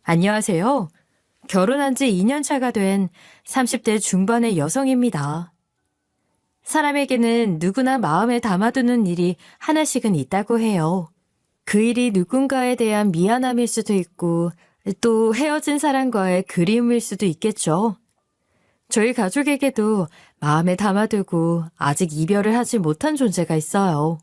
안녕하세요. 결혼한 지 2년 차가 된 30대 중반의 여성입니다. 사람에게는 누구나 마음에 담아두는 일이 하나씩은 있다고 해요. 그 일이 누군가에 대한 미안함일 수도 있고 또 헤어진 사람과의 그리움일 수도 있겠죠. 저희 가족에게도 마음에 담아두고 아직 이별을 하지 못한 존재가 있어요.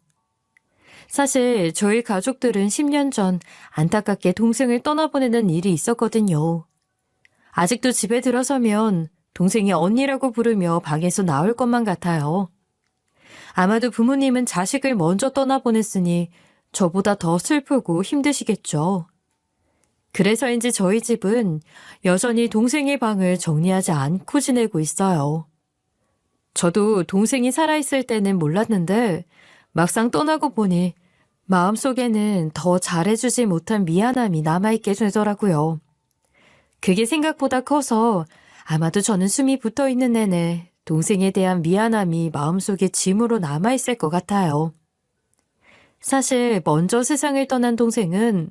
사실 저희 가족들은 10년 전 안타깝게 동생을 떠나보내는 일이 있었거든요. 아직도 집에 들어서면 동생이 언니라고 부르며 방에서 나올 것만 같아요. 아마도 부모님은 자식을 먼저 떠나보냈으니 저보다 더 슬프고 힘드시겠죠. 그래서인지 저희 집은 여전히 동생의 방을 정리하지 않고 지내고 있어요. 저도 동생이 살아있을 때는 몰랐는데 막상 떠나고 보니 마음속에는 더 잘해주지 못한 미안함이 남아있게 되더라고요. 그게 생각보다 커서 아마도 저는 숨이 붙어있는 내내 동생에 대한 미안함이 마음속에 짐으로 남아있을 것 같아요. 사실 먼저 세상을 떠난 동생은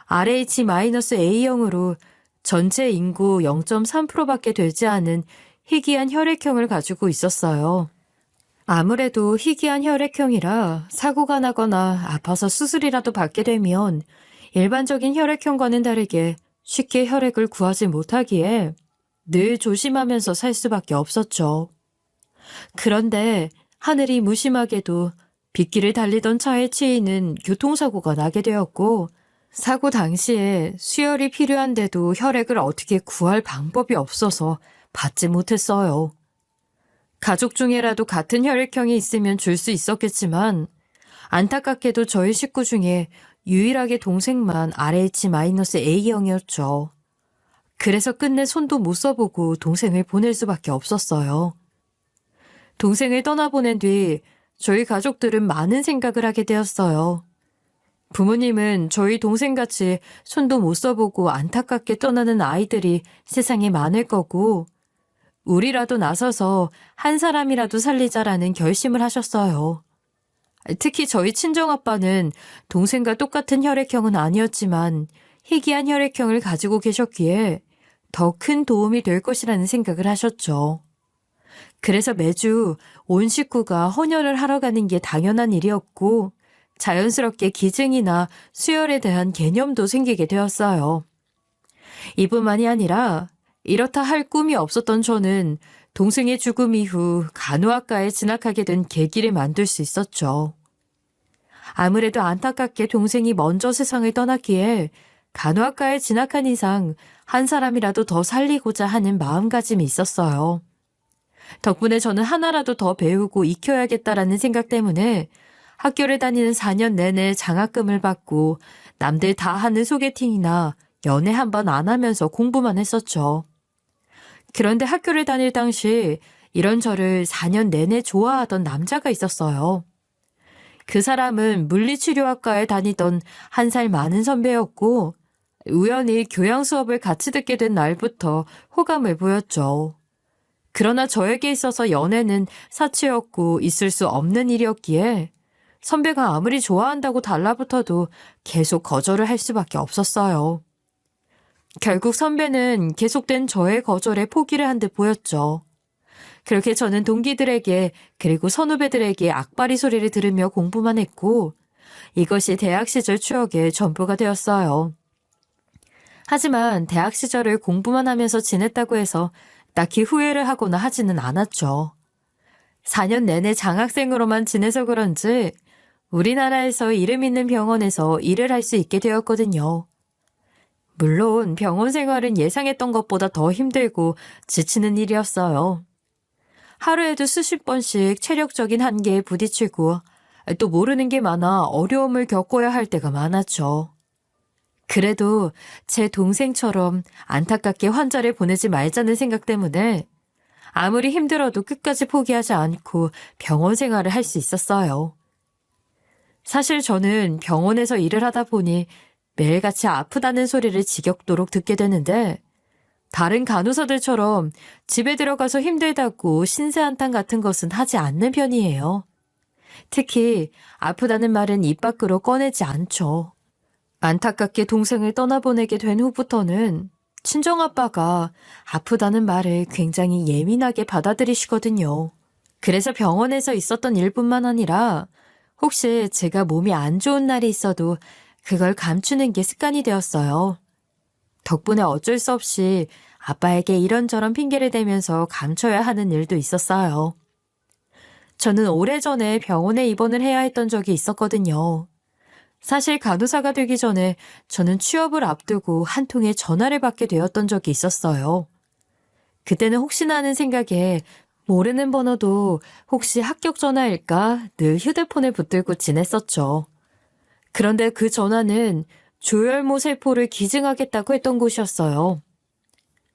RH-A형으로 전체 인구 0.3%밖에 되지 않은 희귀한 혈액형을 가지고 있었어요. 아무래도 희귀한 혈액형이라 사고가 나거나 아파서 수술이라도 받게 되면 일반적인 혈액형과는 다르게 쉽게 혈액을 구하지 못하기에 늘 조심하면서 살 수밖에 없었죠. 그런데 하늘이 무심하게도 빗길을 달리던 차에 치이는 교통사고가 나게 되었고 사고 당시에 수혈이 필요한데도 혈액을 어떻게 구할 방법이 없어서 받지 못했어요. 가족 중에라도 같은 혈액형이 있으면 줄 수 있었겠지만 안타깝게도 저희 식구 중에 유일하게 동생만 RH-A형이었죠. 그래서 끝내 손도 못 써보고 동생을 보낼 수밖에 없었어요. 동생을 떠나보낸 뒤 저희 가족들은 많은 생각을 하게 되었어요. 부모님은 저희 동생같이 손도 못 써보고 안타깝게 떠나는 아이들이 세상에 많을 거고 우리라도 나서서 한 사람이라도 살리자라는 결심을 하셨어요. 특히 저희 친정아빠는 동생과 똑같은 혈액형은 아니었지만 희귀한 혈액형을 가지고 계셨기에 더 큰 도움이 될 것이라는 생각을 하셨죠. 그래서 매주 온 식구가 헌혈을 하러 가는 게 당연한 일이었고 자연스럽게 기증이나 수혈에 대한 개념도 생기게 되었어요. 이뿐만이 아니라 이렇다 할 꿈이 없었던 저는 동생의 죽음 이후 간호학과에 진학하게 된 계기를 만들 수 있었죠. 아무래도 안타깝게 동생이 먼저 세상을 떠났기에 간호학과에 진학한 이상 한 사람이라도 더 살리고자 하는 마음가짐이 있었어요. 덕분에 저는 하나라도 더 배우고 익혀야겠다라는 생각 때문에 학교를 다니는 4년 내내 장학금을 받고 남들 다 하는 소개팅이나 연애 한 번 안 하면서 공부만 했었죠. 그런데 학교를 다닐 당시 이런 저를 4년 내내 좋아하던 남자가 있었어요. 그 사람은 물리치료학과에 다니던 1살 많은 선배였고 우연히 교양 수업을 같이 듣게 된 날부터 호감을 보였죠. 그러나 저에게 있어서 연애는 사치였고 있을 수 없는 일이었기에 선배가 아무리 좋아한다고 달라붙어도 계속 거절을 할 수밖에 없었어요. 결국 선배는 계속된 저의 거절에 포기를 한 듯 보였죠. 그렇게 저는 동기들에게 그리고 선후배들에게 악바리 소리를 들으며 공부만 했고 이것이 대학 시절 추억의 전부가 되었어요. 하지만 대학 시절을 공부만 하면서 지냈다고 해서 딱히 후회를 하거나 하지는 않았죠. 4년 내내 장학생으로만 지내서 그런지 우리나라에서 이름 있는 병원에서 일을 할 수 있게 되었거든요. 물론 병원 생활은 예상했던 것보다 더 힘들고 지치는 일이었어요. 하루에도 수십 번씩 체력적인 한계에 부딪히고 또 모르는 게 많아 어려움을 겪어야 할 때가 많았죠. 그래도 제 동생처럼 안타깝게 환자를 보내지 말자는 생각 때문에 아무리 힘들어도 끝까지 포기하지 않고 병원 생활을 할 수 있었어요. 사실 저는 병원에서 일을 하다 보니 매일같이 아프다는 소리를 지겹도록 듣게 되는데 다른 간호사들처럼 집에 들어가서 힘들다고 신세한탄 같은 것은 하지 않는 편이에요. 특히 아프다는 말은 입 밖으로 꺼내지 않죠. 안타깝게 동생을 떠나보내게 된 후부터는 친정아빠가 아프다는 말을 굉장히 예민하게 받아들이시거든요. 그래서 병원에서 있었던 일뿐만 아니라 혹시 제가 몸이 안 좋은 날이 있어도 그걸 감추는 게 습관이 되었어요. 덕분에 어쩔 수 없이 아빠에게 이런저런 핑계를 대면서 감춰야 하는 일도 있었어요. 저는 오래전에 병원에 입원을 해야 했던 적이 있었거든요. 사실 간호사가 되기 전에 저는 취업을 앞두고 한 통의 전화를 받게 되었던 적이 있었어요. 그때는 혹시나 하는 생각에 모르는 번호도 혹시 합격 전화일까 늘 휴대폰을 붙들고 지냈었죠. 그런데 그 전화는 조혈모 세포를 기증하겠다고 했던 곳이었어요.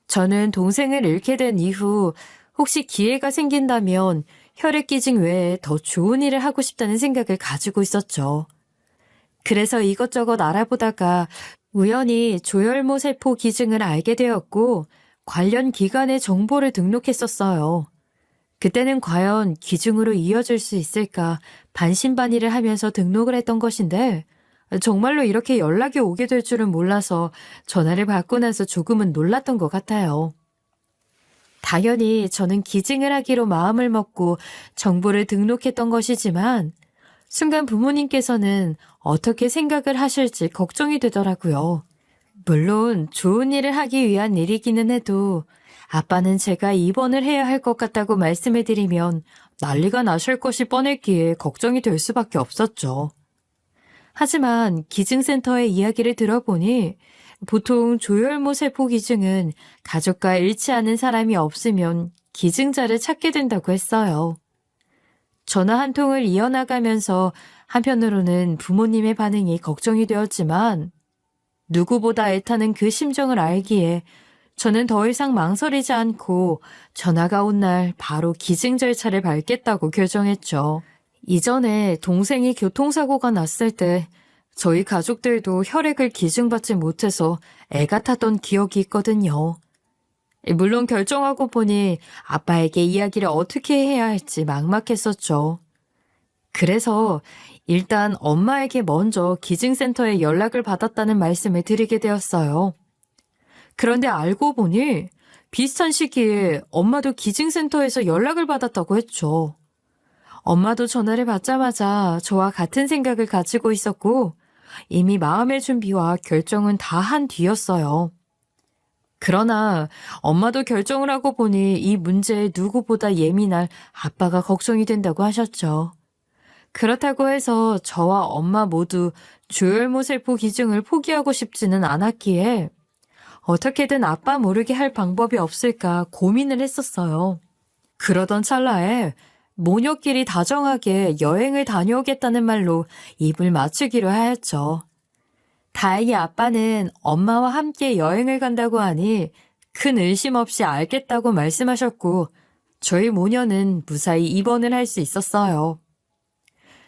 저는 동생을 잃게 된 이후 혹시 기회가 생긴다면 혈액 기증 외에 더 좋은 일을 하고 싶다는 생각을 가지고 있었죠. 그래서 이것저것 알아보다가 우연히 조혈모 세포 기증을 알게 되었고 관련 기관의 정보를 등록했었어요. 그때는 과연 기증으로 이어질 수 있을까 반신반의를 하면서 등록을 했던 것인데 정말로 이렇게 연락이 오게 될 줄은 몰라서 전화를 받고 나서 조금은 놀랐던 것 같아요. 당연히 저는 기증을 하기로 마음을 먹고 정보를 등록했던 것이지만 순간 부모님께서는 어떻게 생각을 하실지 걱정이 되더라고요. 물론 좋은 일을 하기 위한 일이기는 해도 아빠는 제가 입원을 해야 할 것 같다고 말씀을 드리면 난리가 나실 것이 뻔했기에 걱정이 될 수밖에 없었죠. 하지만 기증센터의 이야기를 들어보니 보통 조혈모 세포 기증은 가족과 일치하는 사람이 없으면 기증자를 찾게 된다고 했어요. 전화 한 통을 이어나가면서 한편으로는 부모님의 반응이 걱정이 되었지만 누구보다 애타는 그 심정을 알기에 저는 더 이상 망설이지 않고 전화가 온 날 바로 기증 절차를 밟겠다고 결정했죠. 이전에 동생이 교통사고가 났을 때 저희 가족들도 혈액을 기증받지 못해서 애가 탔던 기억이 있거든요. 물론 결정하고 보니 아빠에게 이야기를 어떻게 해야 할지 막막했었죠. 그래서 일단 엄마에게 먼저 기증센터에 연락을 받았다는 말씀을 드리게 되었어요. 그런데 알고 보니 비슷한 시기에 엄마도 기증센터에서 연락을 받았다고 했죠. 엄마도 전화를 받자마자 저와 같은 생각을 가지고 있었고 이미 마음의 준비와 결정은 다 한 뒤였어요. 그러나 엄마도 결정을 하고 보니 이 문제에 누구보다 예민할 아빠가 걱정이 된다고 하셨죠. 그렇다고 해서 저와 엄마 모두 조혈모 세포 기증을 포기하고 싶지는 않았기에 어떻게든 아빠 모르게 할 방법이 없을까 고민을 했었어요. 그러던 찰나에 모녀끼리 다정하게 여행을 다녀오겠다는 말로 입을 맞추기로 하였죠. 다행히 아빠는 엄마와 함께 여행을 간다고 하니 큰 의심 없이 알겠다고 말씀하셨고 저희 모녀는 무사히 입원을 할 수 있었어요.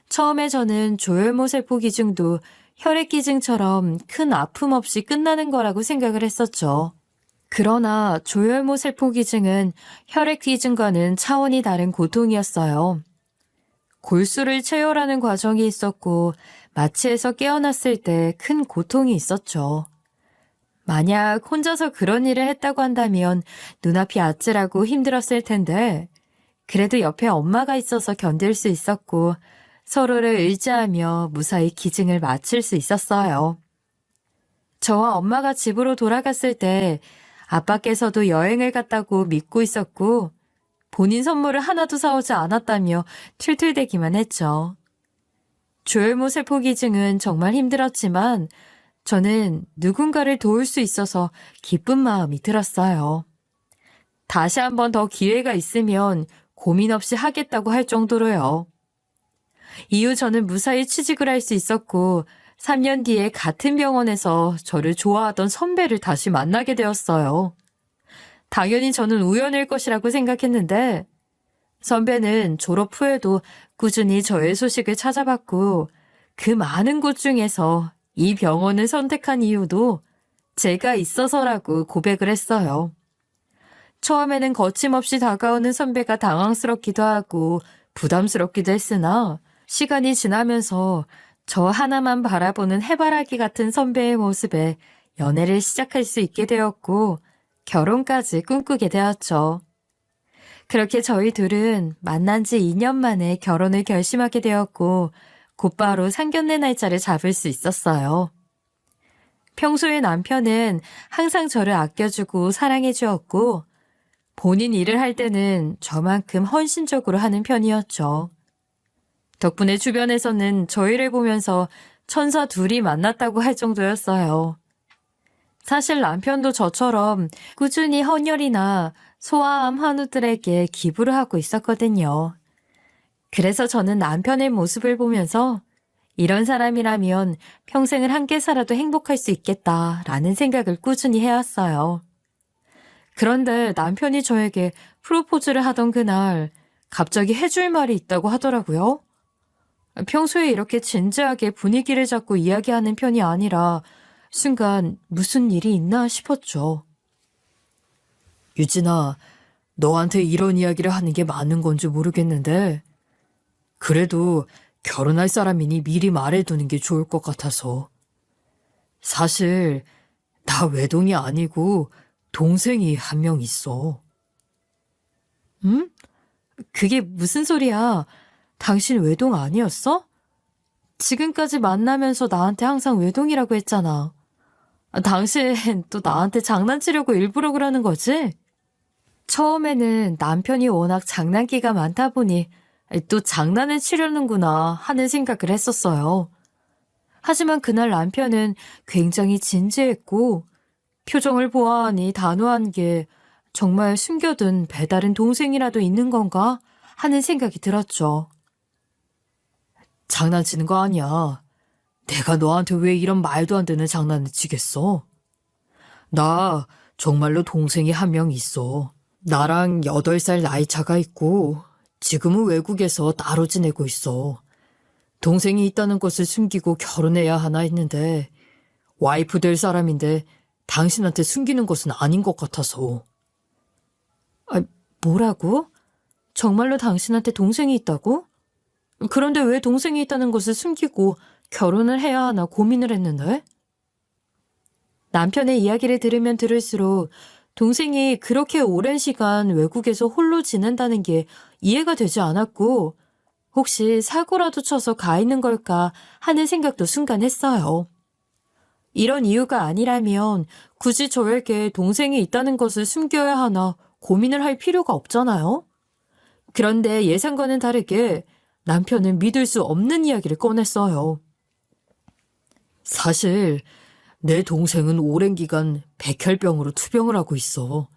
처음에 저는 조혈모 세포 기증도 혈액 기증처럼 큰 아픔 없이 끝나는 거라고 생각을 했었죠. 그러나 조혈모 세포 기증은 혈액 기증과는 차원이 다른 고통이었어요. 골수를 채열하는 과정이 있었고 마취에서 깨어났을 때 큰 고통이 있었죠. 만약 혼자서 그런 일을 했다고 한다면 눈앞이 아찔하고 힘들었을 텐데 그래도 옆에 엄마가 있어서 견딜 수 있었고 서로를 의지하며 무사히 기증을 마칠 수 있었어요. 저와 엄마가 집으로 돌아갔을 때 아빠께서도 여행을 갔다고 믿고 있었고 본인 선물을 하나도 사오지 않았다며 툴툴대기만 했죠. 조혈모 세포 기증은 정말 힘들었지만 저는 누군가를 도울 수 있어서 기쁜 마음이 들었어요. 다시 한 번 더 기회가 있으면 고민 없이 하겠다고 할 정도로요. 이후 저는 무사히 취직을 할 수 있었고 3년 뒤에 같은 병원에서 저를 좋아하던 선배를 다시 만나게 되었어요. 당연히 저는 우연일 것이라고 생각했는데 선배는 졸업 후에도 꾸준히 저의 소식을 찾아봤고 그 많은 곳 중에서 이 병원을 선택한 이유도 제가 있어서라고 고백을 했어요. 처음에는 거침없이 다가오는 선배가 당황스럽기도 하고 부담스럽기도 했으나 시간이 지나면서 저 하나만 바라보는 해바라기 같은 선배의 모습에 연애를 시작할 수 있게 되었고 결혼까지 꿈꾸게 되었죠. 그렇게 저희 둘은 만난 지 2년 만에 결혼을 결심하게 되었고 곧바로 상견례 날짜를 잡을 수 있었어요. 평소에 남편은 항상 저를 아껴주고 사랑해 주었고 본인 일을 할 때는 저만큼 헌신적으로 하는 편이었죠. 덕분에 주변에서는 저희를 보면서 천사 둘이 만났다고 할 정도였어요. 사실 남편도 저처럼 꾸준히 헌혈이나 소아암 환우들에게 기부를 하고 있었거든요. 그래서 저는 남편의 모습을 보면서 이런 사람이라면 평생을 함께 살아도 행복할 수 있겠다라는 생각을 꾸준히 해왔어요. 그런데 남편이 저에게 프로포즈를 하던 그날 갑자기 해줄 말이 있다고 하더라고요. 평소에 이렇게 진지하게 분위기를 잡고 이야기하는 편이 아니라 순간 무슨 일이 있나 싶었죠. 유진아, 너한테 이런 이야기를 하는 게 맞는 건지 모르겠는데 그래도 결혼할 사람이니 미리 말해두는 게 좋을 것 같아서. 사실 나 외동이 아니고 동생이 한 명 있어. 응? 그게 무슨 소리야? 당신 외동 아니었어? 지금까지 만나면서 나한테 항상 외동이라고 했잖아. 당신 또 나한테 장난치려고 일부러 그러는 거지? 처음에는 남편이 워낙 장난기가 많다 보니 또 장난을 치려는구나 하는 생각을 했었어요. 하지만 그날 남편은 굉장히 진지했고 표정을 보아하니 단호한 게 정말 숨겨둔 배다른 동생이라도 있는 건가 하는 생각이 들었죠. 장난치는 거 아니야. 내가 너한테 왜 이런 말도 안 되는 장난을 치겠어? 나 정말로 동생이 한 명 있어. 나랑 8살 나이 차가 있고 지금은 외국에서 따로 지내고 있어. 동생이 있다는 것을 숨기고 결혼해야 하나 했는데 와이프 될 사람인데 당신한테 숨기는 것은 아닌 것 같아서. 뭐라고? 정말로 당신한테 동생이 있다고? 그런데 왜 동생이 있다는 것을 숨기고 결혼을 해야 하나 고민을 했는데? 남편의 이야기를 들으면 들을수록 동생이 그렇게 오랜 시간 외국에서 홀로 지낸다는 게 이해가 되지 않았고 혹시 사고라도 쳐서 가 있는 걸까 하는 생각도 순간 했어요. 이런 이유가 아니라면 굳이 저에게 동생이 있다는 것을 숨겨야 하나 고민을 할 필요가 없잖아요. 그런데 예상과는 다르게 남편은 믿을 수 없는 이야기를 꺼냈어요. 사실 내 동생은 오랜 기간 백혈병으로 투병을 하고 있어.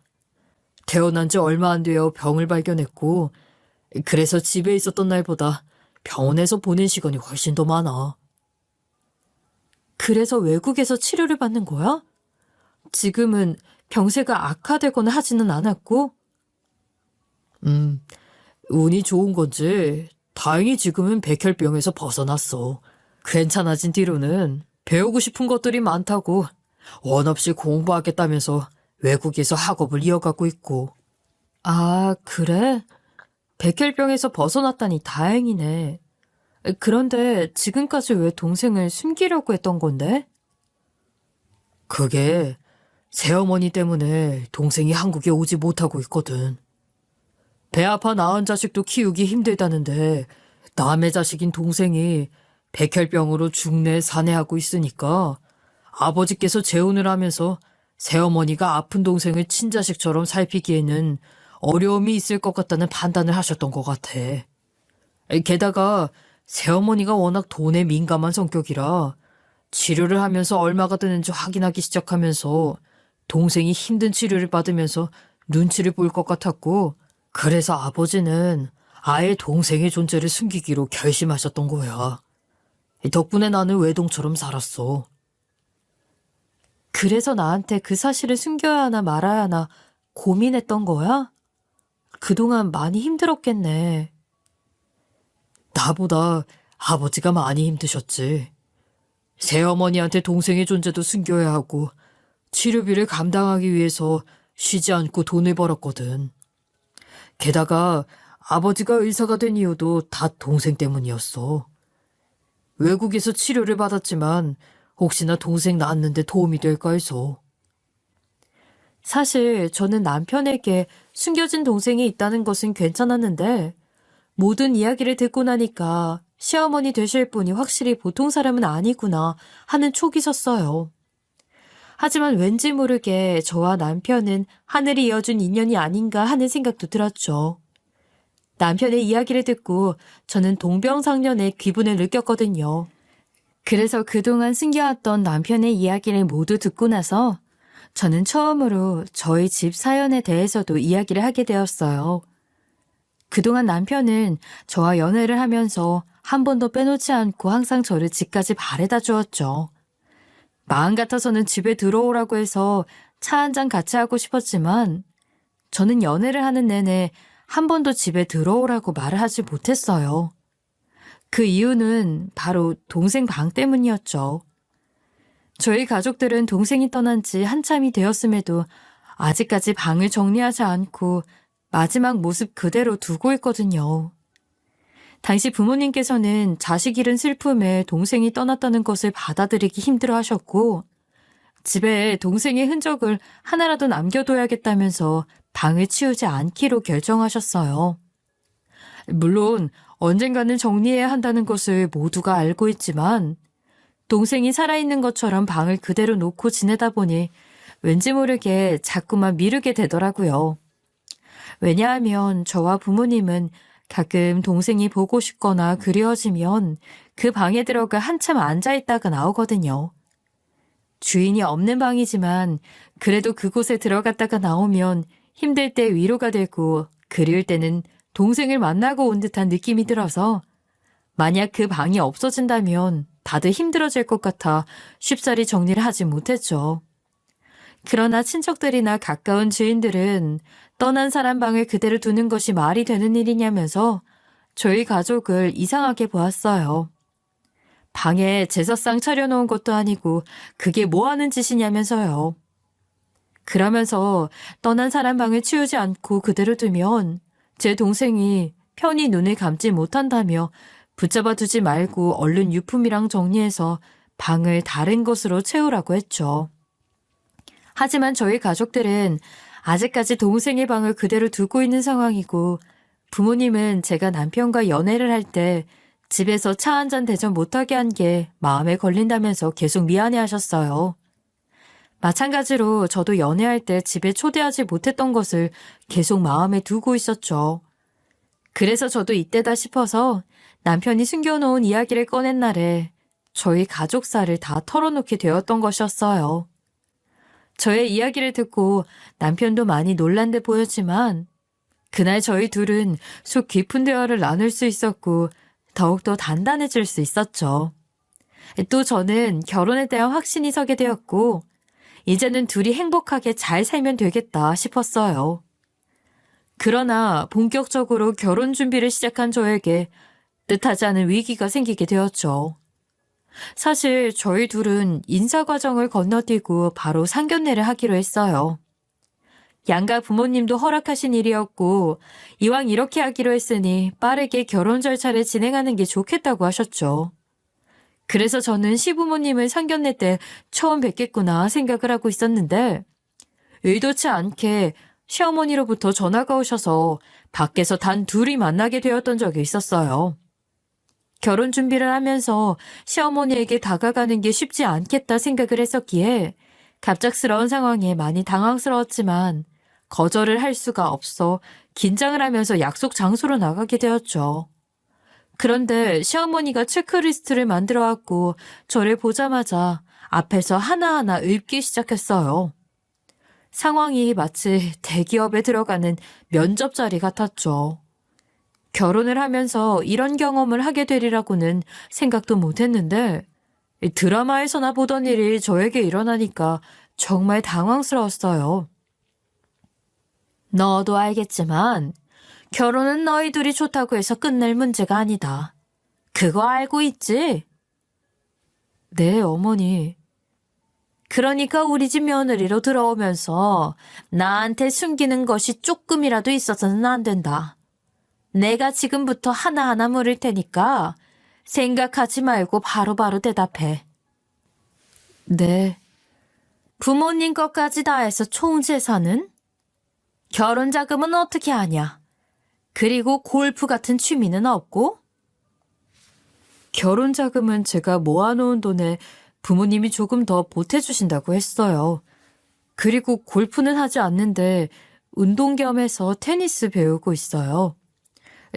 태어난 지 얼마 안 되어 병을 발견했고 그래서 집에 있었던 날보다 병원에서 보낸 시간이 훨씬 더 많아. 그래서 외국에서 치료를 받는 거야? 지금은 병세가 악화되거나 하지는 않았고? 운이 좋은 건지 다행히 지금은 백혈병에서 벗어났어. 괜찮아진 뒤로는 배우고 싶은 것들이 많다고 원 없이 공부하겠다면서 외국에서 학업을 이어가고 있고. 아, 그래? 백혈병에서 벗어났다니 다행이네. 그런데 지금까지 왜 동생을 숨기려고 했던 건데? 그게 새어머니 때문에 동생이 한국에 오지 못하고 있거든. 배 아파 낳은 자식도 키우기 힘들다는데 남의 자식인 동생이 백혈병으로 중내 산해하고 있으니까 아버지께서 재혼을 하면서 새어머니가 아픈 동생을 친자식처럼 살피기에는 어려움이 있을 것 같다는 판단을 하셨던 것 같아. 게다가 새어머니가 워낙 돈에 민감한 성격이라 치료를 하면서 얼마가 드는지 확인하기 시작하면서 동생이 힘든 치료를 받으면서 눈치를 볼 것 같았고 그래서 아버지는 아예 동생의 존재를 숨기기로 결심하셨던 거야. 덕분에 나는 외동처럼 살았어. 그래서 나한테 그 사실을 숨겨야 하나 말아야 하나 고민했던 거야? 그동안 많이 힘들었겠네. 나보다 아버지가 많이 힘드셨지. 새어머니한테 동생의 존재도 숨겨야 하고 치료비를 감당하기 위해서 쉬지 않고 돈을 벌었거든. 게다가 아버지가 의사가 된 이유도 다 동생 때문이었어. 외국에서 치료를 받았지만 혹시나 동생 낳았는데 도움이 될까 해서. 사실 저는 남편에게 숨겨진 동생이 있다는 것은 괜찮았는데 모든 이야기를 듣고 나니까 시어머니 되실 분이 확실히 보통 사람은 아니구나 하는 촉이 섰어요. 하지만 왠지 모르게 저와 남편은 하늘이 이어준 인연이 아닌가 하는 생각도 들었죠. 남편의 이야기를 듣고 저는 동병상련의 기분을 느꼈거든요. 그래서 그동안 숨겨왔던 남편의 이야기를 모두 듣고 나서 저는 처음으로 저희 집 사연에 대해서도 이야기를 하게 되었어요. 그동안 남편은 저와 연애를 하면서 한 번도 빼놓지 않고 항상 저를 집까지 바래다 주었죠. 마음 같아서는 집에 들어오라고 해서 차 한 잔 같이 하고 싶었지만 저는 연애를 하는 내내 한 번도 집에 들어오라고 말을 하지 못했어요. 그 이유는 바로 동생 방 때문이었죠. 저희 가족들은 동생이 떠난 지 한참이 되었음에도 아직까지 방을 정리하지 않고 마지막 모습 그대로 두고 있거든요. 당시 부모님께서는 자식 잃은 슬픔에 동생이 떠났다는 것을 받아들이기 힘들어 하셨고, 집에 동생의 흔적을 하나라도 남겨둬야겠다면서 방을 치우지 않기로 결정하셨어요. 물론 언젠가는 정리해야 한다는 것을 모두가 알고 있지만 동생이 살아있는 것처럼 방을 그대로 놓고 지내다 보니 왠지 모르게 자꾸만 미루게 되더라고요. 왜냐하면 저와 부모님은 가끔 동생이 보고 싶거나 그리워지면 그 방에 들어가 한참 앉아있다가 나오거든요. 주인이 없는 방이지만 그래도 그곳에 들어갔다가 나오면 힘들 때 위로가 되고 그리울 때는 동생을 만나고 온 듯한 느낌이 들어서 만약 그 방이 없어진다면 다들 힘들어질 것 같아 쉽사리 정리를 하지 못했죠. 그러나 친척들이나 가까운 지인들은 떠난 사람 방을 그대로 두는 것이 말이 되는 일이냐면서 저희 가족을 이상하게 보았어요. 방에 제사상 차려놓은 것도 아니고 그게 뭐 하는 짓이냐면서요. 그러면서 떠난 사람 방을 치우지 않고 그대로 두면 제 동생이 편히 눈을 감지 못한다며 붙잡아 두지 말고 얼른 유품이랑 정리해서 방을 다른 곳으로 채우라고 했죠. 하지만 저희 가족들은 아직까지 동생의 방을 그대로 두고 있는 상황이고 부모님은 제가 남편과 연애를 할 때 집에서 차 한 잔 대접 못하게 한 게 마음에 걸린다면서 계속 미안해하셨어요. 마찬가지로 저도 연애할 때 집에 초대하지 못했던 것을 계속 마음에 두고 있었죠. 그래서 저도 이때다 싶어서 남편이 숨겨놓은 이야기를 꺼낸 날에 저희 가족사를 다 털어놓게 되었던 것이었어요. 저의 이야기를 듣고 남편도 많이 놀란 듯 보였지만 그날 저희 둘은 속 깊은 대화를 나눌 수 있었고 더욱더 단단해질 수 있었죠. 또 저는 결혼에 대한 확신이 서게 되었고 이제는 둘이 행복하게 잘 살면 되겠다 싶었어요. 그러나 본격적으로 결혼 준비를 시작한 저에게 뜻하지 않은 위기가 생기게 되었죠. 사실 저희 둘은 인사 과정을 건너뛰고 바로 상견례를 하기로 했어요. 양가 부모님도 허락하신 일이었고 이왕 이렇게 하기로 했으니 빠르게 결혼 절차를 진행하는 게 좋겠다고 하셨죠. 그래서 저는 시부모님을 상견례 때 처음 뵙겠구나 생각을 하고 있었는데 의도치 않게 시어머니로부터 전화가 오셔서 밖에서 단 둘이 만나게 되었던 적이 있었어요. 결혼 준비를 하면서 시어머니에게 다가가는 게 쉽지 않겠다 생각을 했었기에 갑작스러운 상황에 많이 당황스러웠지만 거절을 할 수가 없어 긴장을 하면서 약속 장소로 나가게 되었죠. 그런데 시어머니가 체크리스트를 만들어 왔고 저를 보자마자 앞에서 하나하나 읊기 시작했어요. 상황이 마치 대기업에 들어가는 면접 자리 같았죠. 결혼을 하면서 이런 경험을 하게 되리라고는 생각도 못했는데 드라마에서나 보던 일이 저에게 일어나니까 정말 당황스러웠어요. 너도 알겠지만 결혼은 너희 둘이 좋다고 해서 끝낼 문제가 아니다. 그거 알고 있지? 네, 어머니. 그러니까 우리 집 며느리로 들어오면서 나한테 숨기는 것이 조금이라도 있어서는 안 된다. 내가 지금부터 하나하나 물을 테니까 생각하지 말고 바로바로 대답해. 네. 부모님 것까지 다 해서 총 재산은? 결혼 자금은 어떻게 하냐? 그리고 골프 같은 취미는 없고? 결혼 자금은 제가 모아놓은 돈에 부모님이 조금 더 보태주신다고 했어요. 그리고 골프는 하지 않는데 운동 겸해서 테니스 배우고 있어요.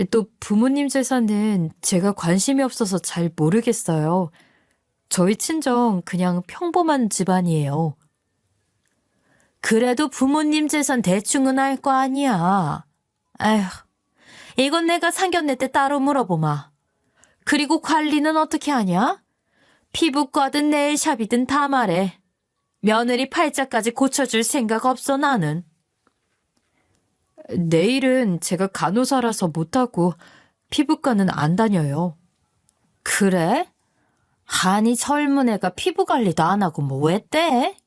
또 부모님 재산은 제가 관심이 없어서 잘 모르겠어요. 저희 친정 그냥 평범한 집안이에요. 그래도 부모님 재산 대충은 알 거 아니야. 아휴, 이건 내가 상견례 때 따로 물어보마. 그리고 관리는 어떻게 하냐? 피부과든 네일샵이든 다 말해. 며느리 팔자까지 고쳐줄 생각 없어 나는. 내일은 제가 간호사라서 못하고 피부과는 안 다녀요. 그래? 아니 젊은 애가 피부 관리도 안 하고 뭐 왜 떼?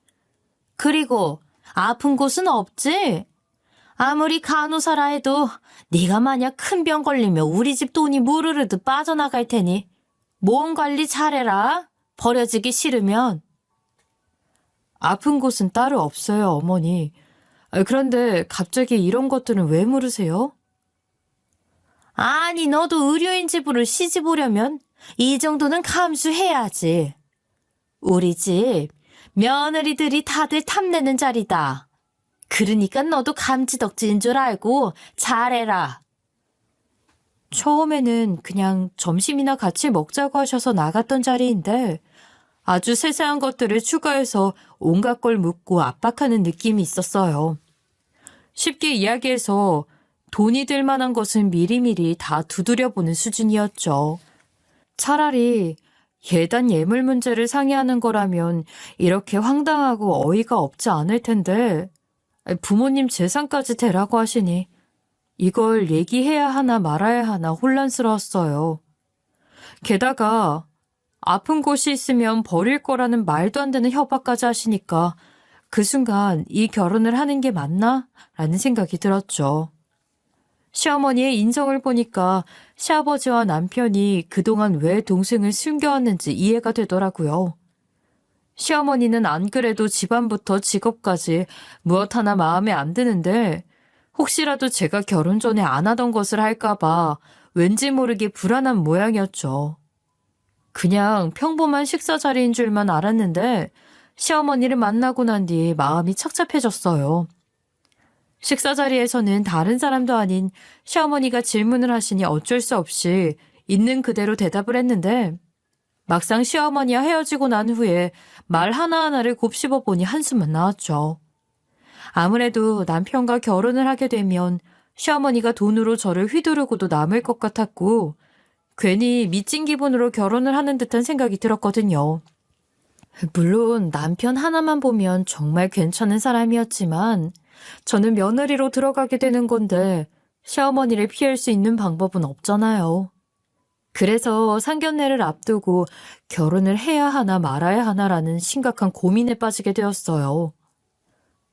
그리고 아픈 곳은 없지? 아무리 간호사라 해도 네가 만약 큰 병 걸리면 우리 집 돈이 무르르듯 빠져나갈 테니 몸 관리 잘해라. 버려지기 싫으면. 아픈 곳은 따로 없어요, 어머니. 그런데 갑자기 이런 것들은 왜 물으세요? 아니, 너도 의료인 집으로 시집 오려면 이 정도는 감수해야지. 우리 집 며느리들이 다들 탐내는 자리다. 그러니까 너도 감지덕지인 줄 알고 잘해라. 처음에는 그냥 점심이나 같이 먹자고 하셔서 나갔던 자리인데 아주 세세한 것들을 추가해서 온갖 걸 묻고 압박하는 느낌이 있었어요. 쉽게 이야기해서 돈이 들 만한 것은 미리미리 다 두드려보는 수준이었죠. 차라리 예단 예물 문제를 상의하는 거라면 이렇게 황당하고 어이가 없지 않을 텐데 부모님 재산까지 대라고 하시니 이걸 얘기해야 하나 말아야 하나 혼란스러웠어요. 게다가 아픈 곳이 있으면 버릴 거라는 말도 안 되는 협박까지 하시니까 그 순간 이 결혼을 하는 게 맞나? 라는 생각이 들었죠. 시어머니의 인성을 보니까 시아버지와 남편이 그동안 왜 동생을 숨겨왔는지 이해가 되더라고요. 시어머니는 안 그래도 집안부터 직업까지 무엇 하나 마음에 안 드는데 혹시라도 제가 결혼 전에 안 하던 것을 할까봐 왠지 모르게 불안한 모양이었죠. 그냥 평범한 식사 자리인 줄만 알았는데 시어머니를 만나고 난 뒤 마음이 착잡해졌어요. 식사 자리에서는 다른 사람도 아닌 시어머니가 질문을 하시니 어쩔 수 없이 있는 그대로 대답을 했는데 막상 시어머니와 헤어지고 난 후에 말 하나하나를 곱씹어 보니 한숨만 나왔죠. 아무래도 남편과 결혼을 하게 되면 시어머니가 돈으로 저를 휘두르고도 남을 것 같았고 괜히 미친 기분으로 결혼을 하는 듯한 생각이 들었거든요. 물론 남편 하나만 보면 정말 괜찮은 사람이었지만 저는 며느리로 들어가게 되는 건데 시어머니를 피할 수 있는 방법은 없잖아요. 그래서 상견례를 앞두고 결혼을 해야 하나 말아야 하나라는 심각한 고민에 빠지게 되었어요.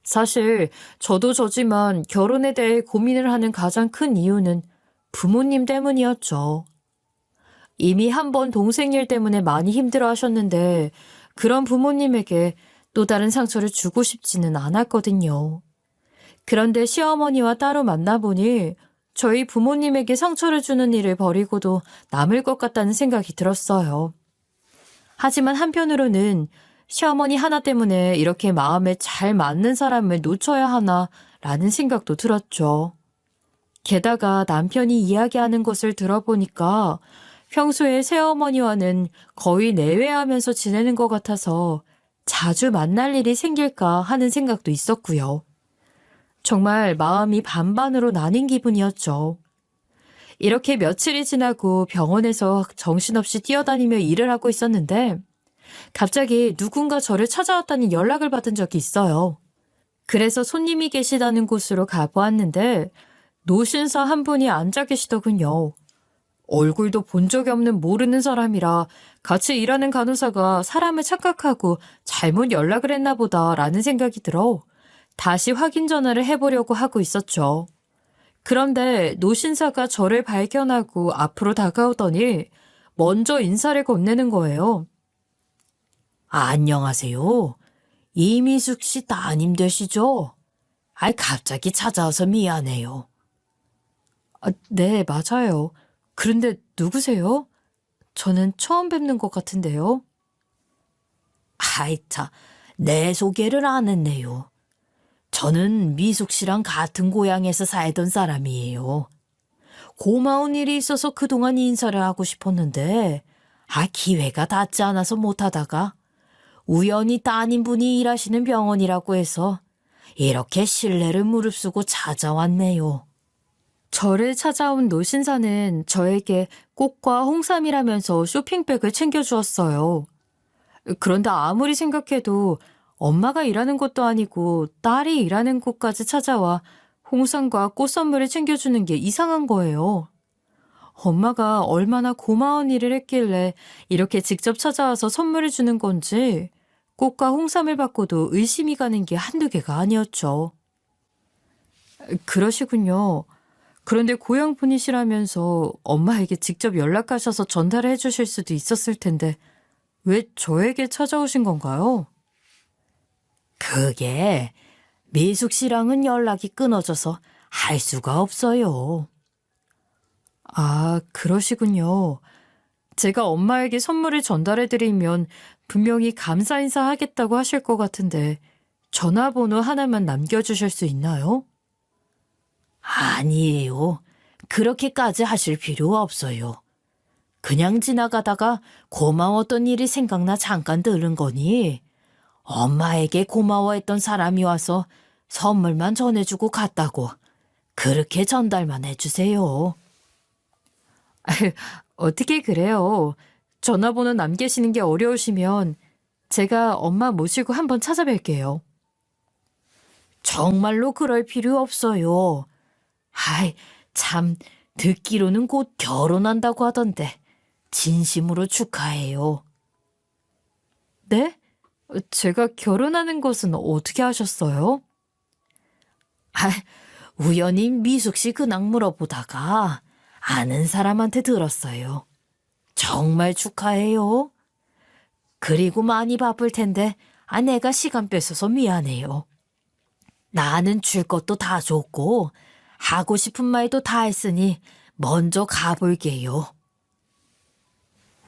사실 저도 저지만 결혼에 대해 고민을 하는 가장 큰 이유는 부모님 때문이었죠. 이미 한 번 동생 일 때문에 많이 힘들어 하셨는데 그런 부모님에게 또 다른 상처를 주고 싶지는 않았거든요. 그런데 시어머니와 따로 만나보니 저희 부모님에게 상처를 주는 일을 벌이고도 남을 것 같다는 생각이 들었어요. 하지만 한편으로는 시어머니 하나 때문에 이렇게 마음에 잘 맞는 사람을 놓쳐야 하나라는 생각도 들었죠. 게다가 남편이 이야기하는 것을 들어보니까 평소에 새어머니와는 거의 내외하면서 지내는 것 같아서 자주 만날 일이 생길까 하는 생각도 있었고요. 정말 마음이 반반으로 나뉜 기분이었죠. 이렇게 며칠이 지나고 병원에서 정신없이 뛰어다니며 일을 하고 있었는데 갑자기 누군가 저를 찾아왔다는 연락을 받은 적이 있어요. 그래서 손님이 계시다는 곳으로 가보았는데 노신사 한 분이 앉아 계시더군요. 얼굴도 본 적이 없는 모르는 사람이라 같이 일하는 간호사가 사람을 착각하고 잘못 연락을 했나 보다라는 생각이 들어 다시 확인 전화를 해보려고 하고 있었죠. 그런데 노신사가 저를 발견하고 앞으로 다가오더니 먼저 인사를 건네는 거예요. 안녕하세요. 이미숙 씨 따님 되시죠? 갑자기 찾아와서 미안해요. 네, 맞아요. 그런데 누구세요? 저는 처음 뵙는 것 같은데요. 참, 내 소개를 안 했네요. 저는 미숙 씨랑 같은 고향에서 살던 사람이에요. 고마운 일이 있어서 그동안 인사를 하고 싶었는데, 기회가 닿지 않아서 못하다가, 우연히 따님분이 일하시는 병원이라고 해서, 이렇게 신뢰를 무릅쓰고 찾아왔네요. 저를 찾아온 노신사는 저에게 꽃과 홍삼이라면서 쇼핑백을 챙겨주었어요. 그런데 아무리 생각해도 엄마가 일하는 곳도 아니고 딸이 일하는 곳까지 찾아와 홍삼과 꽃 선물을 챙겨주는 게 이상한 거예요. 엄마가 얼마나 고마운 일을 했길래 이렇게 직접 찾아와서 선물을 주는 건지 꽃과 홍삼을 받고도 의심이 가는 게 한두 개가 아니었죠. 그러시군요. 그런데 고향 분이시라면서 엄마에게 직접 연락하셔서 전달을 해주실 수도 있었을 텐데 왜 저에게 찾아오신 건가요? 그게 미숙 씨랑은 연락이 끊어져서 할 수가 없어요. 아, 그러시군요. 제가 엄마에게 선물을 전달해드리면 분명히 감사 인사하겠다고 하실 것 같은데 전화번호 하나만 남겨주실 수 있나요? 아니에요. 그렇게까지 하실 필요 없어요. 그냥 지나가다가 고마웠던 일이 생각나 잠깐 들은 거니 엄마에게 고마워했던 사람이 와서 선물만 전해주고 갔다고 그렇게 전달만 해주세요. 어떻게 그래요? 전화번호 남기시는 게 어려우시면 제가 엄마 모시고 한번 찾아뵐게요. 정말로 그럴 필요 없어요. 참, 듣기로는 곧 결혼한다고 하던데 진심으로 축하해요. 네? 제가 결혼하는 것은 어떻게 하셨어요? 우연히 미숙 씨 근황 물어보다가 아는 사람한테 들었어요. 정말 축하해요. 그리고 많이 바쁠 텐데 내가 시간 뺏어서 미안해요. 나는 줄 것도 다 줬고 하고 싶은 말도 다 했으니 먼저 가볼게요.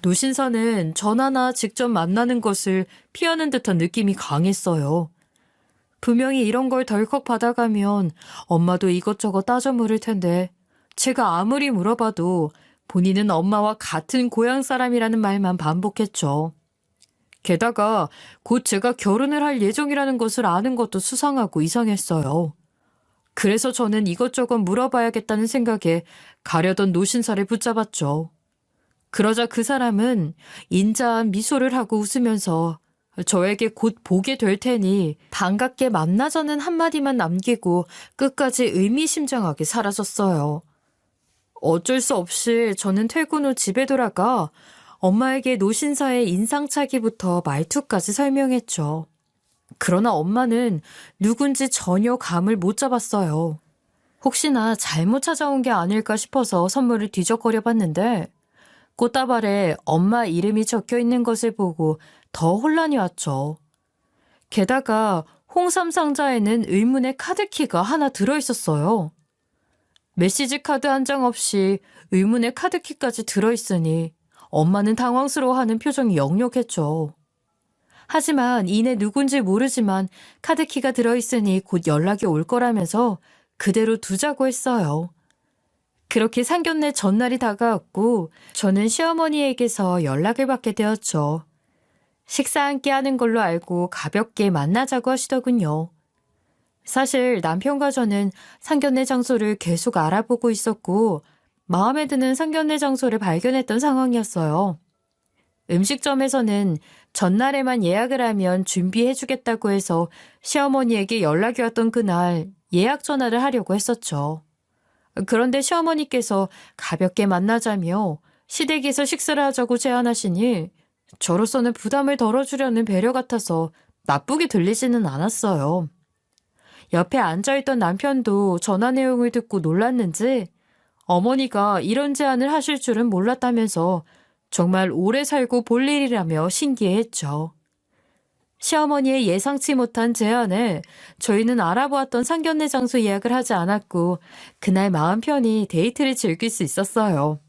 노신사는 전화나 직접 만나는 것을 피하는 듯한 느낌이 강했어요. 분명히 이런 걸 덜컥 받아가면 엄마도 이것저것 따져 물을 텐데 제가 아무리 물어봐도 본인은 엄마와 같은 고향 사람이라는 말만 반복했죠. 게다가 곧 제가 결혼을 할 예정이라는 것을 아는 것도 수상하고 이상했어요. 그래서 저는 이것저것 물어봐야겠다는 생각에 가려던 노신사를 붙잡았죠. 그러자 그 사람은 인자한 미소를 하고 웃으면서 저에게 곧 보게 될 테니 반갑게 만나자는 한마디만 남기고 끝까지 의미심장하게 사라졌어요. 어쩔 수 없이 저는 퇴근 후 집에 돌아가 엄마에게 노신사의 인상착의부터 말투까지 설명했죠. 그러나 엄마는 누군지 전혀 감을 못 잡았어요. 혹시나 잘못 찾아온 게 아닐까 싶어서 선물을 뒤적거려 봤는데 꽃다발에 엄마 이름이 적혀 있는 것을 보고 더 혼란이 왔죠. 게다가 홍삼 상자에는 의문의 카드키가 하나 들어있었어요. 메시지 카드 한 장 없이 의문의 카드키까지 들어있으니 엄마는 당황스러워하는 표정이 역력했죠. 하지만 이내 누군지 모르지만 카드키가 들어있으니 곧 연락이 올 거라면서 그대로 두자고 했어요. 그렇게 상견례 전날이 다가왔고 저는 시어머니에게서 연락을 받게 되었죠. 식사 함께 하는 걸로 알고 가볍게 만나자고 하시더군요. 사실 남편과 저는 상견례 장소를 계속 알아보고 있었고 마음에 드는 상견례 장소를 발견했던 상황이었어요. 음식점에서는 전날에만 예약을 하면 준비해주겠다고 해서 시어머니에게 연락이 왔던 그날 예약 전화를 하려고 했었죠. 그런데 시어머니께서 가볍게 만나자며 시댁에서 식사를 하자고 제안하시니 저로서는 부담을 덜어주려는 배려 같아서 나쁘게 들리지는 않았어요. 옆에 앉아있던 남편도 전화 내용을 듣고 놀랐는지 어머니가 이런 제안을 하실 줄은 몰랐다면서 정말 오래 살고 볼 일이라며 신기해했죠. 시어머니의 예상치 못한 제안에 저희는 알아보았던 상견례 장소 예약을 하지 않았고 그날 마음 편히 데이트를 즐길 수 있었어요.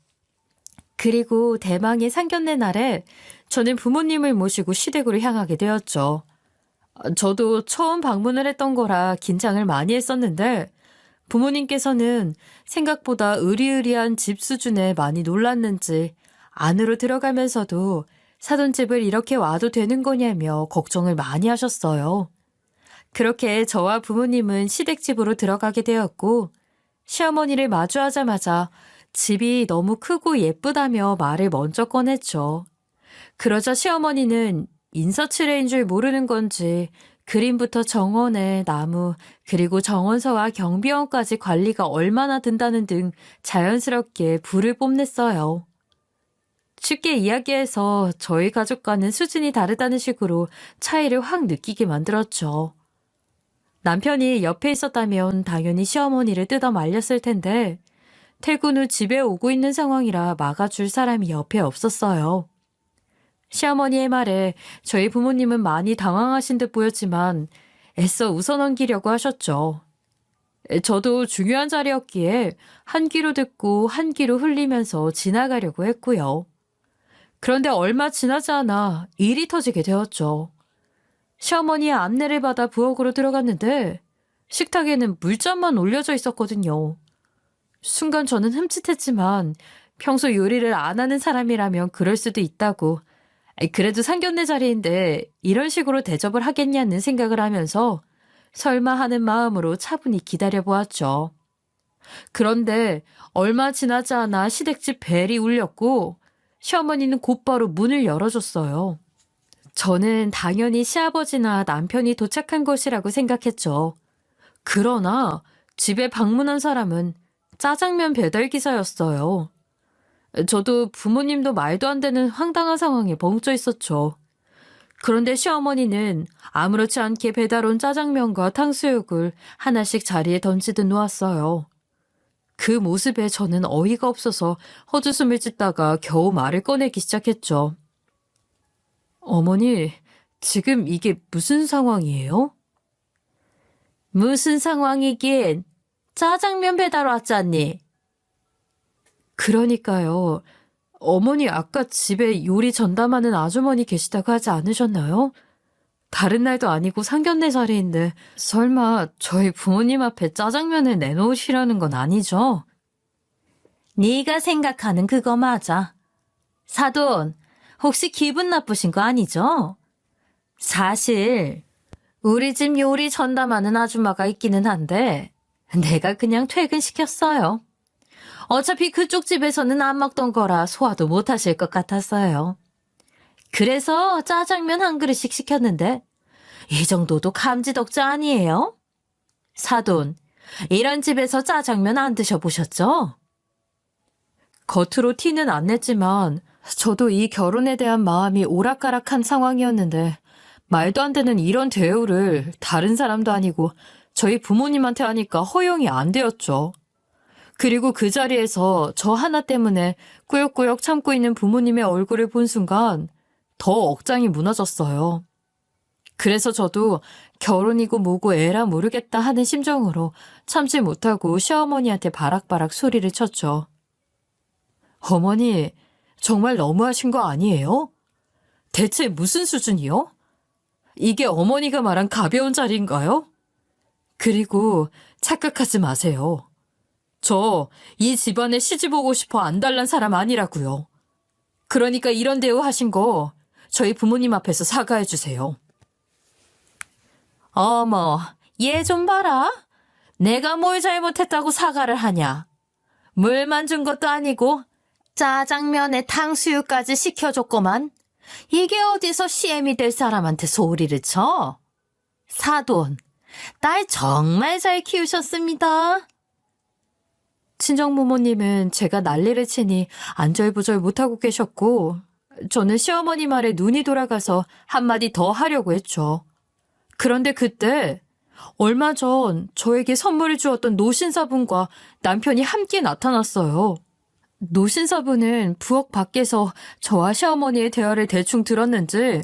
그리고 대망의 상견례 날에 저는 부모님을 모시고 시댁으로 향하게 되었죠. 저도 처음 방문을 했던 거라 긴장을 많이 했었는데 부모님께서는 생각보다 으리으리한 집 수준에 많이 놀랐는지 안으로 들어가면서도 사돈집을 이렇게 와도 되는 거냐며 걱정을 많이 하셨어요. 그렇게 저와 부모님은 시댁집으로 들어가게 되었고 시어머니를 마주하자마자 집이 너무 크고 예쁘다며 말을 먼저 꺼냈죠. 그러자 시어머니는 인서치레인 줄 모르는 건지 그림부터 정원에 나무 그리고 정원서와 경비원까지 관리가 얼마나 든다는 등 자연스럽게 불을 뽐냈어요. 쉽게 이야기해서 저희 가족과는 수준이 다르다는 식으로 차이를 확 느끼게 만들었죠. 남편이 옆에 있었다면 당연히 시어머니를 뜯어 말렸을 텐데 퇴근 후 집에 오고 있는 상황이라 막아줄 사람이 옆에 없었어요. 시어머니의 말에 저희 부모님은 많이 당황하신 듯 보였지만 애써 웃어넘기려고 하셨죠. 저도 중요한 자리였기에 한 귀로 듣고 한 귀로 흘리면서 지나가려고 했고요. 그런데 얼마 지나지 않아 일이 터지게 되었죠. 시어머니의 안내를 받아 부엌으로 들어갔는데 식탁에는 물잔만 올려져 있었거든요. 순간 저는 흠칫했지만 평소 요리를 안 하는 사람이라면 그럴 수도 있다고 그래도 상견례 자리인데 이런 식으로 대접을 하겠냐는 생각을 하면서 설마 하는 마음으로 차분히 기다려보았죠. 그런데 얼마 지나지 않아 시댁집 벨이 울렸고 시어머니는 곧바로 문을 열어줬어요. 저는 당연히 시아버지나 남편이 도착한 것이라고 생각했죠. 그러나 집에 방문한 사람은 짜장면 배달 기사였어요. 저도 부모님도 말도 안 되는 황당한 상황에 멈춰 있었죠. 그런데 시어머니는 아무렇지 않게 배달 온 짜장면과 탕수육을 하나씩 자리에 던지듯 놓았어요. 그 모습에 저는 어이가 없어서 헛웃음을 짓다가 겨우 말을 꺼내기 시작했죠. 어머니, 지금 이게 무슨 상황이에요? 무슨 상황이긴 짜장면 배달 왔잖니. 그러니까요. 어머니 아까 집에 요리 전담하는 아주머니 계시다고 하지 않으셨나요? 다른 날도 아니고 상견례 자리인데 설마 저희 부모님 앞에 짜장면을 내놓으시려는 건 아니죠? 네가 생각하는 그거 맞아. 사돈, 혹시 기분 나쁘신 거 아니죠? 사실 우리 집 요리 전담하는 아줌마가 있기는 한데 내가 그냥 퇴근시켰어요. 어차피 그쪽 집에서는 안 먹던 거라 소화도 못 하실 것 같았어요. 그래서 짜장면 한 그릇씩 시켰는데 이 정도도 감지덕자 아니에요? 사돈, 이런 집에서 짜장면 안 드셔보셨죠? 겉으로 티는 안 냈지만 저도 이 결혼에 대한 마음이 오락가락한 상황이었는데 말도 안 되는 이런 대우를 다른 사람도 아니고 저희 부모님한테 하니까 허용이 안 되었죠. 그리고 그 자리에서 저 하나 때문에 꾸역꾸역 참고 있는 부모님의 얼굴을 본 순간 더 억장이 무너졌어요. 그래서 저도 결혼이고 뭐고 에라 모르겠다 하는 심정으로 참지 못하고 시어머니한테 바락바락 소리를 쳤죠. 어머니, 정말 너무하신 거 아니에요? 대체 무슨 수준이요? 이게 어머니가 말한 가벼운 자리인가요? 그리고 착각하지 마세요. 저 이 집안에 시집 오고 싶어 안달난 사람 아니라고요. 그러니까 이런 대우 하신 거 저희 부모님 앞에서 사과해 주세요. 어머, 얘 좀 봐라. 내가 뭘 잘못했다고 사과를 하냐. 물만 준 것도 아니고 짜장면에 탕수육까지 시켜줬구만. 이게 어디서 CM이 될 사람한테 소리를 쳐? 사돈, 딸 정말 잘 키우셨습니다. 친정부모님은 제가 난리를 치니 안절부절 못하고 계셨고 저는 시어머니 말에 눈이 돌아가서 한마디 더 하려고 했죠. 그런데 그때 얼마 전 저에게 선물을 주었던 노신사분과 남편이 함께 나타났어요. 노신사부는 부엌 밖에서 저와 시어머니의 대화를 대충 들었는지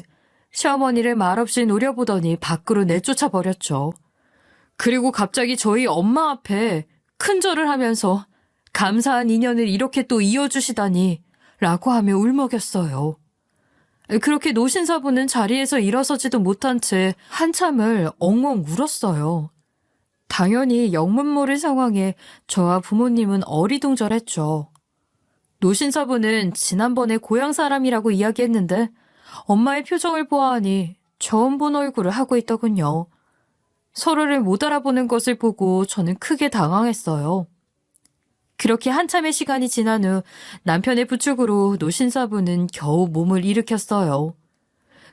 시어머니를 말없이 노려보더니 밖으로 내쫓아 버렸죠. 그리고 갑자기 저희 엄마 앞에 큰절을 하면서 감사한 인연을 이렇게 또 이어주시다니 라고 하며 울먹였어요. 그렇게 노신사부는 자리에서 일어서지도 못한 채 한참을 엉엉 울었어요. 당연히 영문 모를 상황에 저와 부모님은 어리둥절했죠. 노신사부는 지난번에 고향 사람이라고 이야기했는데 엄마의 표정을 보아하니 처음 본 얼굴을 하고 있더군요. 서로를 못 알아보는 것을 보고 저는 크게 당황했어요. 그렇게 한참의 시간이 지난 후 남편의 부축으로 노신사부는 겨우 몸을 일으켰어요.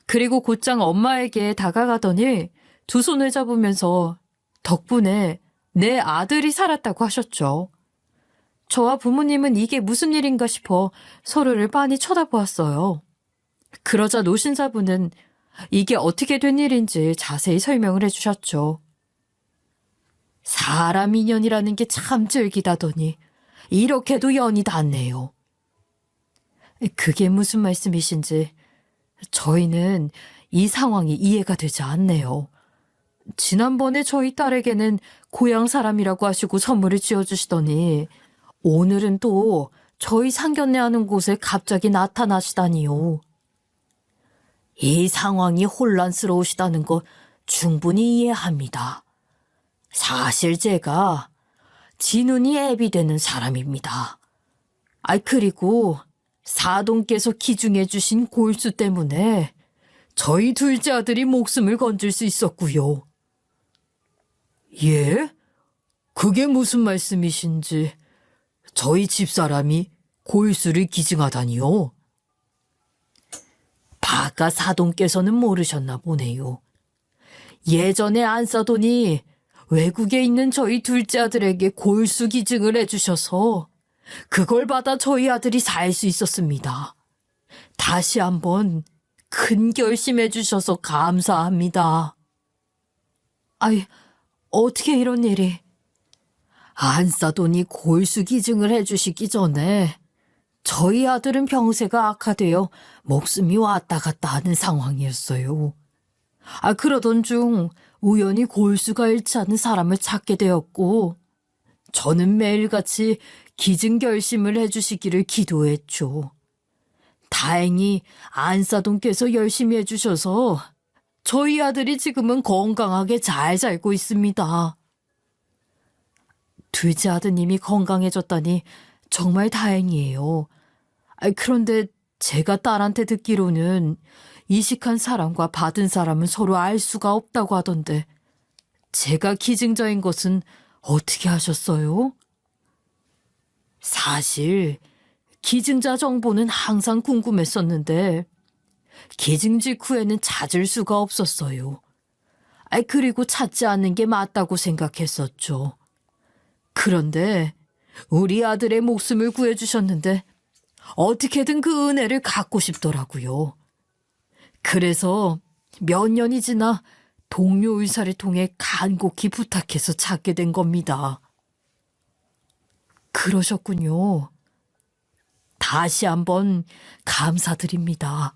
그리고 곧장 엄마에게 다가가더니 두 손을 잡으면서 덕분에 내 아들이 살았다고 하셨죠. 저와 부모님은 이게 무슨 일인가 싶어 서로를 빤히 쳐다보았어요. 그러자 노신사부는 이게 어떻게 된 일인지 자세히 설명을 해주셨죠. 사람 인연이라는 게 참 즐기다더니 이렇게도 연이 닿네요. 그게 무슨 말씀이신지 저희는 이 상황이 이해가 되지 않네요. 지난번에 저희 딸에게는 고향 사람이라고 하시고 선물을 지어주시더니 오늘은 또 저희 상견례 하는 곳에 갑자기 나타나시다니요. 이 상황이 혼란스러우시다는 거 충분히 이해합니다. 사실 제가 진훈이 애비 되는 사람입니다. 그리고 사돈께서 기증해 주신 골수 때문에 저희 둘째 아들이 목숨을 건질 수 있었고요. 예? 그게 무슨 말씀이신지 저희 집사람이 골수를 기증하다니요? 바가 사돈께서는 모르셨나 보네요. 예전에 안사돈이 외국에 있는 저희 둘째 아들에게 골수 기증을 해주셔서 그걸 받아 저희 아들이 살 수 있었습니다. 다시 한번 큰 결심해 주셔서 감사합니다. 어떻게 이런 일이? 안사돈이 골수 기증을 해주시기 전에 저희 아들은 병세가 악화되어 목숨이 왔다 갔다 하는 상황이었어요. 그러던 중 우연히 골수가 잃지 않은 사람을 찾게 되었고 저는 매일같이 기증 결심을 해주시기를 기도했죠. 다행히 안사돈께서 열심히 해주셔서 저희 아들이 지금은 건강하게 잘 살고 있습니다. 둘째 아드님이 건강해졌다니 정말 다행이에요. 그런데 제가 딸한테 듣기로는 이식한 사람과 받은 사람은 서로 알 수가 없다고 하던데 제가 기증자인 것은 어떻게 하셨어요? 사실 기증자 정보는 항상 궁금했었는데 기증 직후에는 찾을 수가 없었어요. 그리고 찾지 않는 게 맞다고 생각했었죠. 그런데 우리 아들의 목숨을 구해주셨는데 어떻게든 그 은혜를 갚고 싶더라고요. 그래서 몇 년이 지나 동료 의사를 통해 간곡히 부탁해서 찾게 된 겁니다. 그러셨군요. 다시 한번 감사드립니다.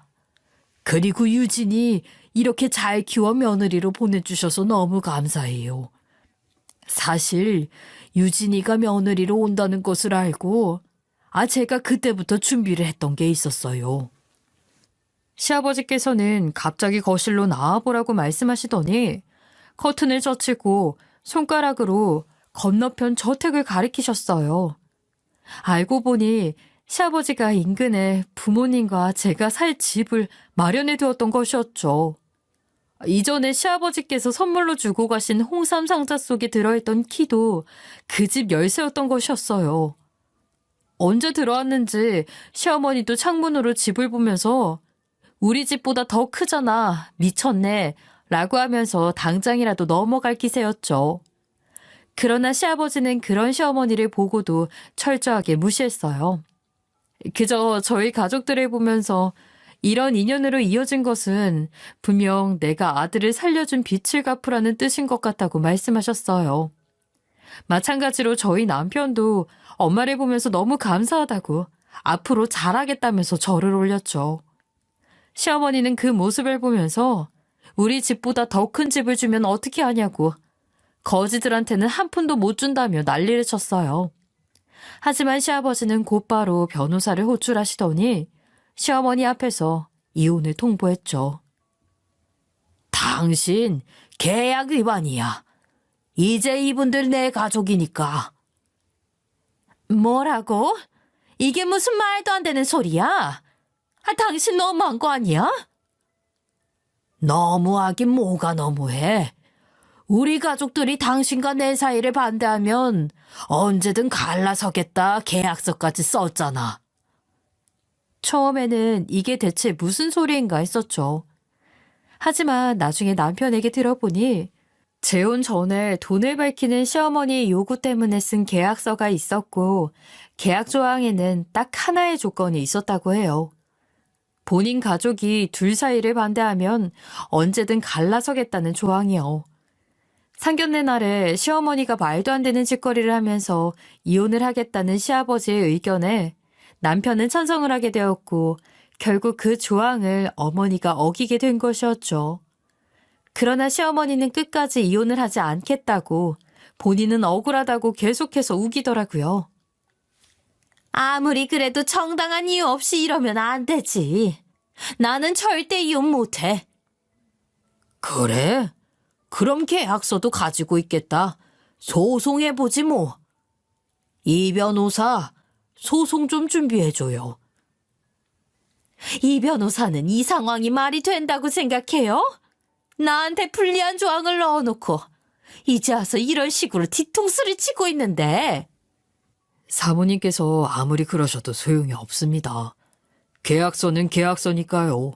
그리고 유진이 이렇게 잘 키워 며느리로 보내주셔서 너무 감사해요. 사실 유진이가 며느리로 온다는 것을 알고 제가 그때부터 준비를 했던 게 있었어요. 시아버지께서는 갑자기 거실로 나와보라고 말씀하시더니 커튼을 젖히고 손가락으로 건너편 저택을 가리키셨어요. 알고 보니 시아버지가 인근에 부모님과 제가 살 집을 마련해 두었던 것이었죠. 이전에 시아버지께서 선물로 주고 가신 홍삼 상자 속에 들어있던 키도 그 집 열쇠였던 것이었어요. 언제 들어왔는지 시어머니도 창문으로 집을 보면서 우리 집보다 더 크잖아, 미쳤네 라고 하면서 당장이라도 넘어갈 기세였죠. 그러나 시아버지는 그런 시어머니를 보고도 철저하게 무시했어요. 그저 저희 가족들을 보면서 이런 인연으로 이어진 것은 분명 내가 아들을 살려준 빚을 갚으라는 뜻인 것 같다고 말씀하셨어요. 마찬가지로 저희 남편도 엄마를 보면서 너무 감사하다고 앞으로 잘하겠다면서 절을 올렸죠. 시어머니는 그 모습을 보면서 우리 집보다 더 큰 집을 주면 어떻게 하냐고 거지들한테는 한 푼도 못 준다며 난리를 쳤어요. 하지만 시아버지는 곧바로 변호사를 호출하시더니 시어머니 앞에서 이혼을 통보했죠. 당신 계약 위반이야. 이제 이분들 내 가족이니까. 뭐라고? 이게 무슨 말도 안 되는 소리야? 당신 너무한 거 아니야? 너무하긴 뭐가 너무해. 우리 가족들이 당신과 내 사이를 반대하면 언제든 갈라서겠다 계약서까지 썼잖아. 처음에는 이게 대체 무슨 소리인가 했었죠. 하지만 나중에 남편에게 들어보니 재혼 전에 돈을 밝히는 시어머니 요구 때문에 쓴 계약서가 있었고 계약 조항에는 딱 하나의 조건이 있었다고 해요. 본인 가족이 둘 사이를 반대하면 언제든 갈라서겠다는 조항이요. 상견례 날에 시어머니가 말도 안 되는 짓거리를 하면서 이혼을 하겠다는 시아버지의 의견에 남편은 찬성을 하게 되었고 결국 그 조항을 어머니가 어기게 된 것이었죠. 그러나 시어머니는 끝까지 이혼을 하지 않겠다고 본인은 억울하다고 계속해서 우기더라고요. 아무리 그래도 정당한 이유 없이 이러면 안 되지. 나는 절대 이혼 못해. 그래? 그럼 계약서도 가지고 있겠다. 소송해보지 뭐. 이 변호사, 소송 좀 준비해줘요. 이 변호사는 이 상황이 말이 된다고 생각해요? 나한테 불리한 조항을 넣어놓고 이제 와서 이런 식으로 뒤통수를 치고 있는데. 사모님께서 아무리 그러셔도 소용이 없습니다. 계약서는 계약서니까요.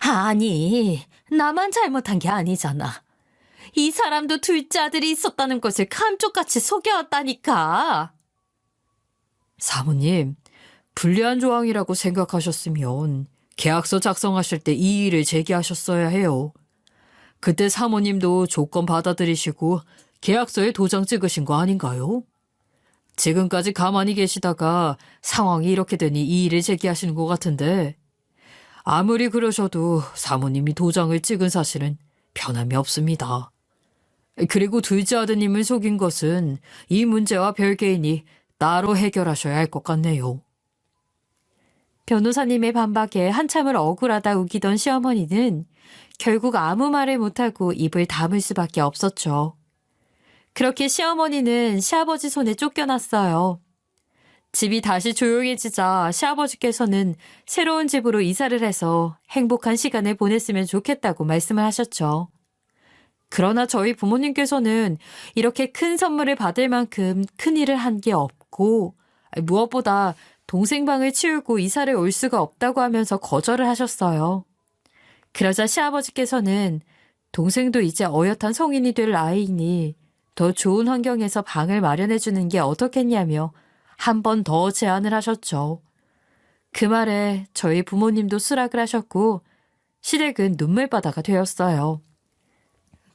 아니, 나만 잘못한 게 아니잖아. 이 사람도 둘째 아들이 있었다는 것을 감쪽같이 속여왔다니까. 사모님, 불리한 조항이라고 생각하셨으면 계약서 작성하실 때 이의를 제기하셨어야 해요. 그때 사모님도 조건 받아들이시고 계약서에 도장 찍으신 거 아닌가요? 지금까지 가만히 계시다가 상황이 이렇게 되니 이의를 제기하시는 것 같은데 아무리 그러셔도 사모님이 도장을 찍은 사실은 변함이 없습니다. 그리고 둘째 아드님을 속인 것은 이 문제와 별개이니 따로 해결하셔야 할 것 같네요. 변호사님의 반박에 한참을 억울하다 우기던 시어머니는 결국 아무 말을 못하고 입을 다물 수밖에 없었죠. 그렇게 시어머니는 시아버지 손에 쫓겨났어요. 집이 다시 조용해지자 시아버지께서는 새로운 집으로 이사를 해서 행복한 시간을 보냈으면 좋겠다고 말씀을 하셨죠. 그러나 저희 부모님께서는 이렇게 큰 선물을 받을 만큼 큰 일을 한 게 없고 무엇보다 동생 방을 치우고 이사를 올 수가 없다고 하면서 거절을 하셨어요. 그러자 시아버지께서는 동생도 이제 어엿한 성인이 될 나이이니 더 좋은 환경에서 방을 마련해 주는 게 어떻겠냐며 한 번 더 제안을 하셨죠. 그 말에 저희 부모님도 수락을 하셨고 시댁은 눈물바다가 되었어요.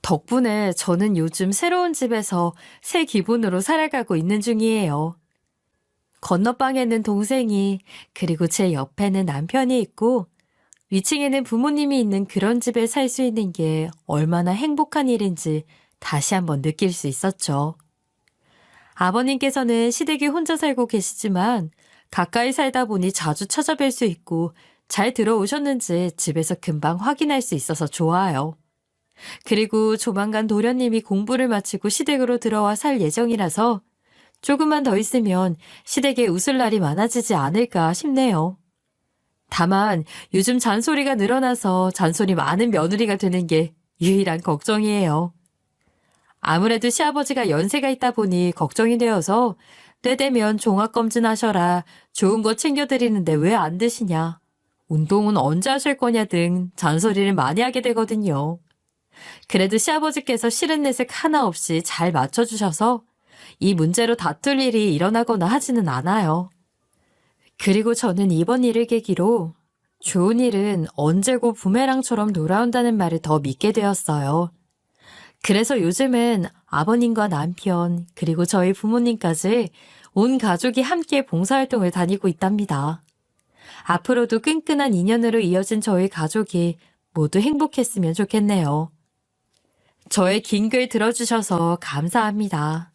덕분에 저는 요즘 새로운 집에서 새 기분으로 살아가고 있는 중이에요. 건너방에는 동생이 그리고 제 옆에는 남편이 있고 위층에는 부모님이 있는 그런 집에 살 수 있는 게 얼마나 행복한 일인지 다시 한번 느낄 수 있었죠. 아버님께서는 시댁에 혼자 살고 계시지만 가까이 살다 보니 자주 찾아뵐 수 있고 잘 들어오셨는지 집에서 금방 확인할 수 있어서 좋아요. 그리고 조만간 도련님이 공부를 마치고 시댁으로 들어와 살 예정이라서 조금만 더 있으면 시댁에 웃을 날이 많아지지 않을까 싶네요. 다만 요즘 잔소리가 늘어나서 잔소리 많은 며느리가 되는 게 유일한 걱정이에요. 아무래도 시아버지가 연세가 있다 보니 걱정이 되어서 때 되면 종합검진하셔라, 좋은 거 챙겨드리는데 왜 안 드시냐, 운동은 언제 하실 거냐 등 잔소리를 많이 하게 되거든요. 그래도 시아버지께서 싫은 내색 하나 없이 잘 맞춰주셔서 이 문제로 다툴 일이 일어나거나 하지는 않아요. 그리고 저는 이번 일을 계기로 좋은 일은 언제고 부메랑처럼 돌아온다는 말을 더 믿게 되었어요. 그래서 요즘은 아버님과 남편, 그리고 저희 부모님까지 온 가족이 함께 봉사활동을 다니고 있답니다. 앞으로도 끈끈한 인연으로 이어진 저희 가족이 모두 행복했으면 좋겠네요. 저의 긴 글 들어주셔서 감사합니다.